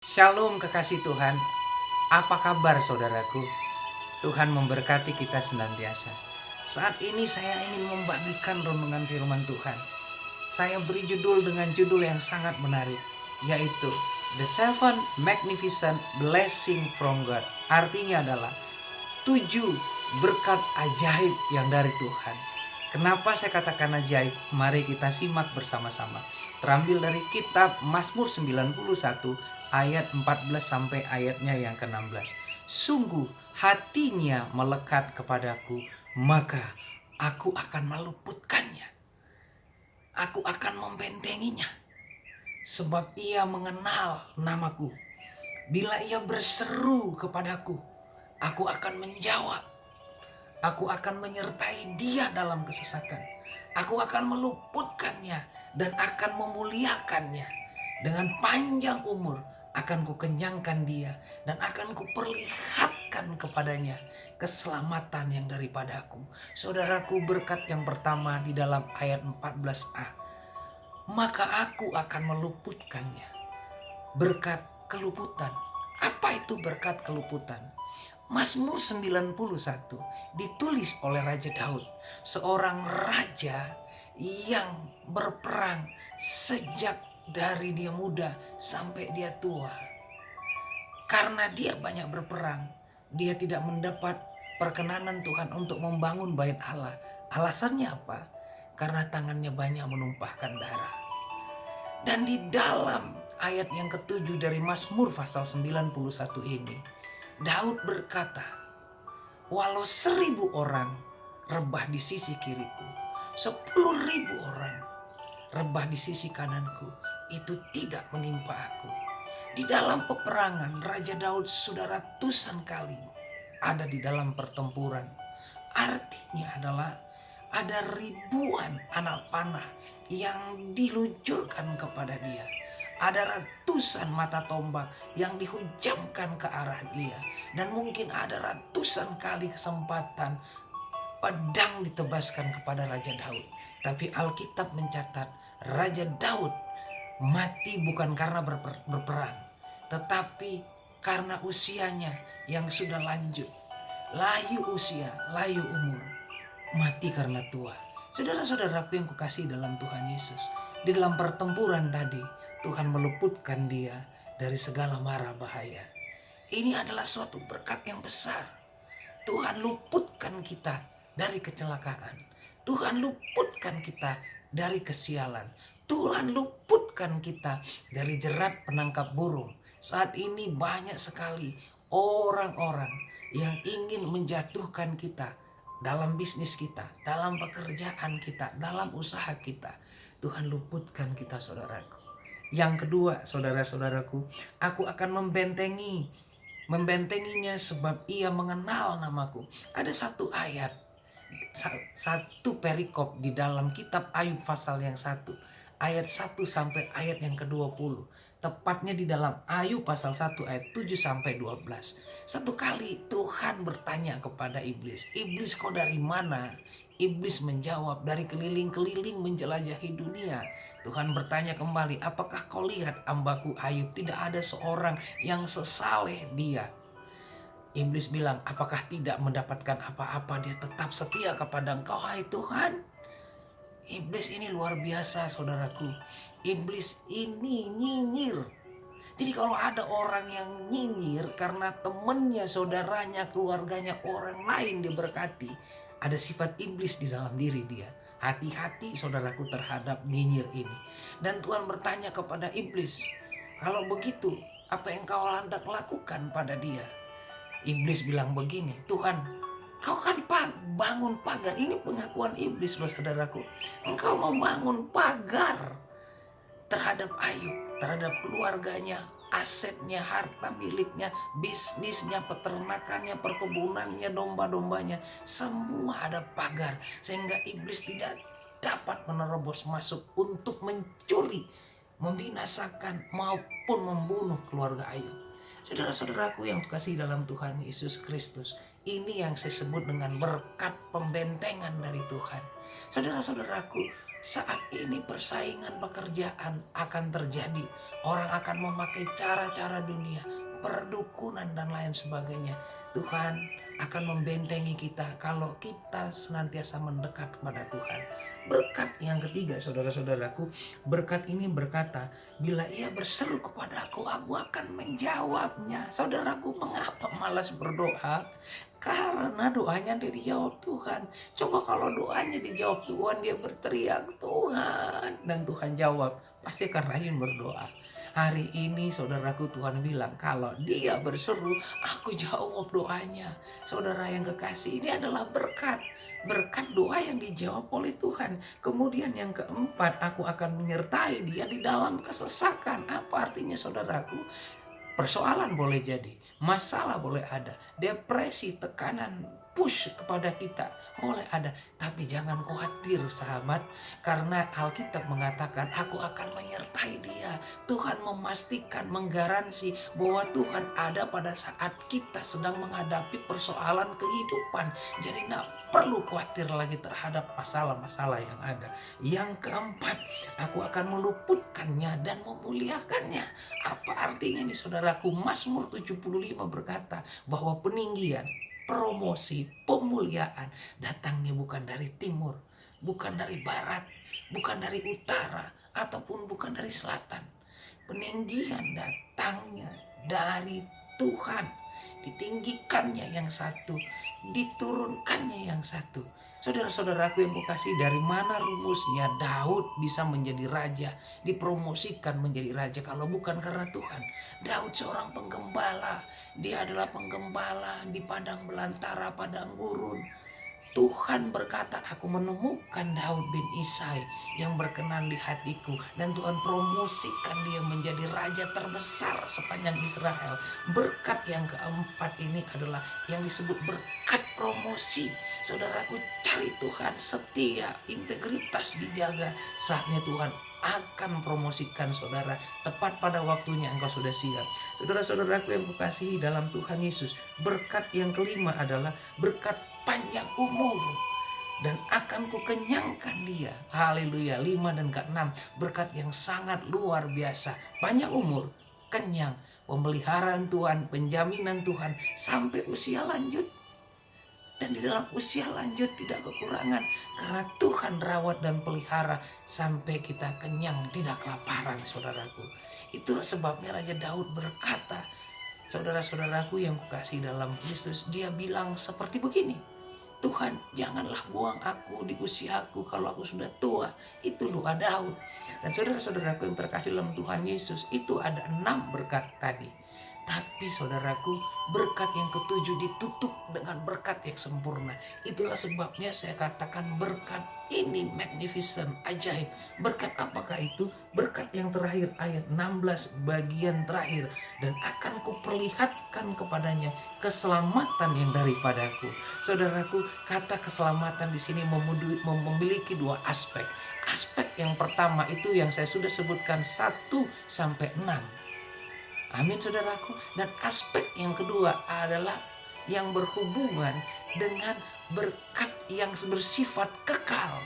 Shalom kekasih Tuhan, apa kabar saudaraku? Tuhan memberkati kita senantiasa. Saat ini saya ingin membagikan renungan firman Tuhan. Saya beri judul dengan judul yang sangat menarik, yaitu The Seven Magnificent Blessing from God. Artinya adalah 7 berkat ajaib yang dari Tuhan. Kenapa saya katakan ajaib? Mari kita simak bersama-sama. Terambil dari kitab Mazmur 91 ayat 14 sampai ayatnya yang ke-16. Sungguh hatinya melekat kepadaku, maka aku akan meluputkannya. Aku akan membentenginya, sebab ia mengenal namaku. Bila ia berseru kepadaku, aku akan menjawab. Aku akan menyertai dia dalam kesesakan. Aku akan meluputkannya dan akan memuliakannya. Dengan panjang umur akan kukenyangkan dia dan akan kuperlihatkan kepadanya keselamatan yang daripadaku. Saudaraku, berkat yang pertama di dalam ayat 14a. Maka aku akan meluputkannya. Berkat keluputan. Apa itu berkat keluputan? Mazmur 91 ditulis oleh Raja Daud, seorang raja yang berperang sejak dari dia muda sampai dia tua. Karena dia banyak berperang, dia tidak mendapat perkenanan Tuhan untuk membangun bait Allah. Alasannya apa? Karena tangannya banyak menumpahkan darah. Dan di dalam ayat yang ketujuh dari Mazmur pasal 91 ini, Daud berkata, walau 1.000 orang rebah di sisi kiriku, 10.000 orang rebah di sisi kananku, itu tidak menimpa aku. Di dalam peperangan, Raja Daud sudah ratusan kali ada di dalam pertempuran. Artinya adalah ada ribuan anak panah yang diluncurkan kepada dia. Ada ratusan mata tombak yang dihujamkan ke arah dia. Dan mungkin ada ratusan kali kesempatan pedang ditebaskan kepada Raja Daud. Tapi Alkitab mencatat Raja Daud mati bukan karena berperang, tetapi karena usianya yang sudah lanjut. Layu usia, layu umur, mati karena tua. Saudara-saudaraku yang kukasihi dalam Tuhan Yesus, di dalam pertempuran tadi Tuhan meluputkan dia dari segala mara bahaya. Ini adalah suatu berkat yang besar. Tuhan luputkan kita dari kecelakaan. Tuhan luputkan kita dari kesialan. Tuhan luputkan kita dari jerat penangkap burung. Saat ini banyak sekali orang-orang yang ingin menjatuhkan kita dalam bisnis kita, dalam pekerjaan kita, dalam usaha kita. Tuhan luputkan kita, saudaraku. Yang kedua, saudara-saudaraku, aku akan membentenginya sebab ia mengenal namaku. Ada satu ayat, satu perikop di dalam kitab Ayub pasal yang 1, ayat 1 sampai ayat yang ke-20. Tepatnya di dalam Ayub pasal 1 ayat 7 sampai 12. Satu kali Tuhan bertanya kepada iblis, "Iblis, kau dari mana?" Iblis menjawab, "Dari keliling-keliling menjelajahi dunia." Tuhan bertanya kembali, "Apakah kau lihat hambaku Ayub? Tidak ada seorang yang sesaleh dia." Iblis bilang, "Apakah tidak mendapatkan apa-apa? Dia tetap setia kepada Engkau, hai Tuhan." Iblis ini luar biasa, saudaraku. Iblis ini nyinyir. Jadi kalau ada orang yang nyinyir karena temannya, saudaranya, keluarganya, orang lain diberkati, ada sifat iblis di dalam diri dia. Hati-hati saudaraku terhadap nyinyir ini. Dan Tuhan bertanya kepada iblis, "Kalau begitu, apa yang kau hendak lakukan pada dia?" Iblis bilang begini, "Tuhan, kau kan bangun pagar." Ini pengakuan iblis loh, saudaraku. Engkau membangun pagar terhadap Ayub, terhadap keluarganya, asetnya, harta miliknya, bisnisnya, peternakannya, perkebunannya, domba-dombanya. Semua ada pagar sehingga iblis tidak dapat menerobos masuk untuk mencuri, membinasakan maupun membunuh keluarga Ayub. Saudara-saudaraku yang kasih dalam Tuhan Yesus Kristus, ini yang saya sebut dengan berkat pembentengan dari Tuhan. Saudara-saudaraku, Saat ini persaingan pekerjaan akan terjadi. Orang akan memakai cara-cara dunia, perdukunan dan lain sebagainya. Tuhan akan membentengi kita kalau kita senantiasa mendekat kepada Tuhan. Berkat yang ketiga, saudara-saudaraku, berkat ini berkata, bila ia berseru kepada aku akan menjawabnya. Saudaraku, mengapa malas berdoa? Karena doanya dijawab Tuhan. Coba kalau doanya dijawab Tuhan, dia berteriak Tuhan, dan Tuhan jawab, pasti akan rajin berdoa. Hari ini saudaraku, Tuhan bilang kalau dia berseru, aku jawab doanya. Saudara yang kekasih, ini adalah berkat. Berkat doa yang dijawab oleh Tuhan. Kemudian yang keempat, aku akan menyertai dia di dalam kesesakan. Apa artinya saudaraku? Persoalan boleh jadi, masalah boleh ada, depresi, tekanan, push kepada kita boleh ada. Tapi jangan khawatir sahabat, karena Alkitab mengatakan aku akan menyertai dia. Tuhan memastikan, menggaransi bahwa Tuhan ada pada saat kita sedang menghadapi persoalan kehidupan. Jadi tidak perlu khawatir lagi terhadap masalah-masalah yang ada. Yang keempat, aku akan meluputkannya dan memuliakannya. Apa artinya ini saudaraku? Mazmur 75 berkata bahwa peninggian, promosi, pemuliaan datangnya bukan dari timur, bukan dari barat, bukan dari utara, ataupun bukan dari selatan. Peninggian datangnya dari Tuhan. Ditinggikannya yang satu, diturunkannya yang satu. Saudara-saudaraku yang kukasih, dari mana rumusnya Daud bisa menjadi raja, dipromosikan menjadi raja kalau bukan karena Tuhan? Daud seorang penggembala, dia adalah penggembala di padang belantara, padang gurun. Tuhan berkata, aku menemukan Daud bin Isai yang berkenan di hatiku, dan Tuhan promosikan dia menjadi raja terbesar sepanjang Israel. Berkat yang keempat ini adalah yang disebut berkat promosi. Saudaraku, cari Tuhan, setia, integritas dijaga. Saatnya Tuhan akan promosikan saudara tepat pada waktunya engkau sudah siap. Saudara-saudaraku yang kukasihi dalam Tuhan Yesus, berkat yang kelima adalah berkat panjang umur, dan akan kukenyangkan dia. Haleluya. 5 dan ke-6, berkat yang sangat luar biasa. Panjang umur, kenyang, pemeliharaan Tuhan, penjaminan Tuhan sampai usia lanjut. Dan di dalam usia lanjut tidak kekurangan, karena Tuhan rawat dan pelihara sampai kita kenyang, tidak kelaparan, saudaraku. Itulah sebabnya Raja Daud berkata, saudara-saudaraku yang kukasih dalam Kristus, dia bilang seperti begini, Tuhan, janganlah buang aku di usiaku kalau aku sudah tua. Itu doa Daud. Dan saudara-saudaraku yang terkasih dalam Tuhan Yesus, itu ada 6 berkat tadi. Tapi saudaraku, berkat yang ketujuh ditutup dengan berkat yang sempurna. Itulah sebabnya saya katakan berkat ini magnificent, ajaib. Berkat apakah itu? Berkat yang terakhir, ayat 16 bagian terakhir. Dan akan kuperlihatkan kepadanya keselamatan yang daripadaku. Saudaraku, kata keselamatan di sini memiliki 2 aspek. Aspek yang pertama itu yang saya sudah sebutkan 1 sampai 6. Amin saudaraku. Dan aspek yang kedua adalah yang berhubungan dengan berkat yang bersifat kekal.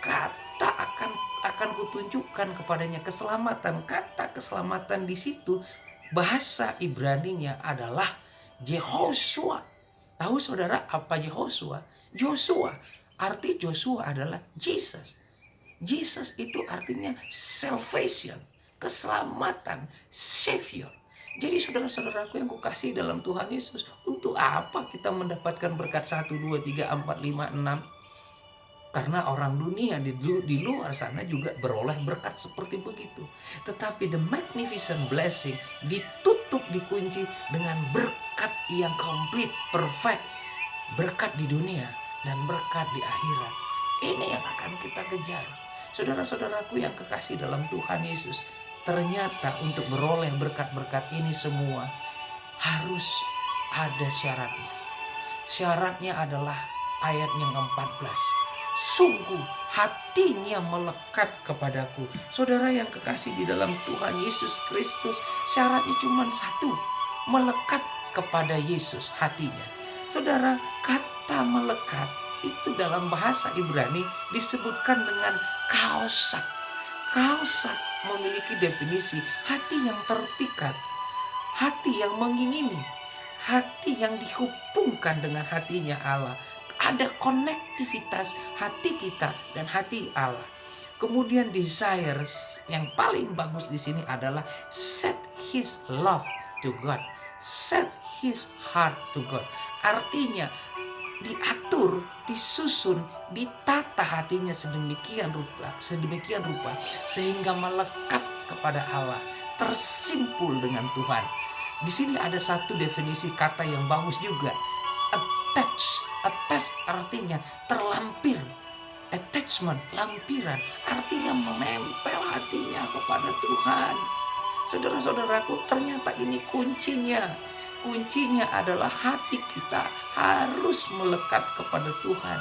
Kata akan kutunjukkan kepadanya keselamatan. Kata keselamatan di situ bahasa Ibraninya adalah Yehoshua. Tahu saudara apa Yehoshua? Joshua. Arti Joshua adalah Jesus. Jesus itu artinya salvation, keselamatan, savior. Jadi saudara-saudaraku yang kukasih dalam Tuhan Yesus, untuk apa kita mendapatkan berkat 1, 2, 3, 4, 5, 6? Karena orang dunia di luar sana juga beroleh berkat seperti begitu. Tetapi the magnificent blessing ditutup, dikunci dengan berkat yang komplit, perfect. Berkat di dunia dan berkat di akhirat. Ini yang akan kita kejar. Saudara-saudaraku yang kekasih dalam Tuhan Yesus, ternyata untuk beroleh berkat-berkat ini semua harus ada syaratnya. Syaratnya adalah ayat yang ke-14. Sungguh hatinya melekat kepadaku. Saudara yang kekasih di dalam Tuhan Yesus Kristus, syaratnya cuma 1, melekat kepada Yesus hatinya. Saudara, kata melekat itu dalam bahasa Ibrani disebutkan dengan kaosak. Kaosak memiliki definisi hati yang terpikat, hati yang mengingini, hati yang dihubungkan dengan hatinya Allah. Ada konektivitas hati kita dan hati Allah. Kemudian desires yang paling bagus di sini adalah set his love to God, set his heart to God. Artinya diatur, disusun, ditata hatinya sedemikian rupa sehingga melekat kepada Allah, tersimpul dengan Tuhan. Di sini ada satu definisi kata yang bagus juga, attach. Attach artinya terlampir, attachment, lampiran, artinya menempel hatinya kepada Tuhan. Saudara-saudaraku, ternyata ini kuncinya. Kuncinya adalah hati kita harus melekat kepada Tuhan.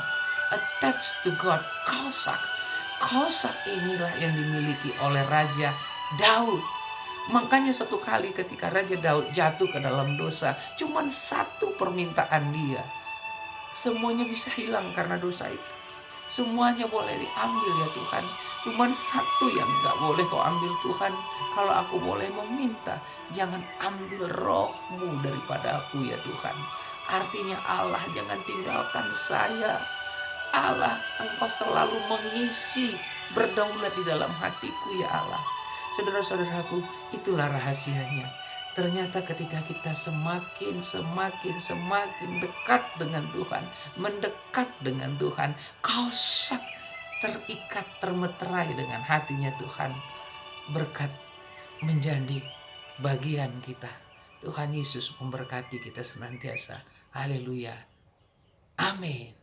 Attached to God, kausak. Kausak inilah yang dimiliki oleh Raja Daud. Makanya satu kali ketika Raja Daud jatuh ke dalam dosa, cuman satu permintaan dia. Semuanya bisa hilang karena dosa itu. Semuanya boleh diambil ya Tuhan. Cuman satu yang gak boleh kau ambil Tuhan. Kalau aku boleh meminta, jangan ambil roh-Mu daripada aku ya Tuhan. Artinya Allah, jangan tinggalkan saya. Allah, Engkau selalu mengisi, berdaulat di dalam hatiku ya Allah. Saudara-saudaraku, itulah rahasianya. Ternyata ketika kita semakin dekat dengan Tuhan, mendekat dengan Tuhan, kausak terikat, termeterai dengan hatinya Tuhan. Berkat menjadi bagian kita. Tuhan Yesus memberkati kita senantiasa. Haleluya. Amin.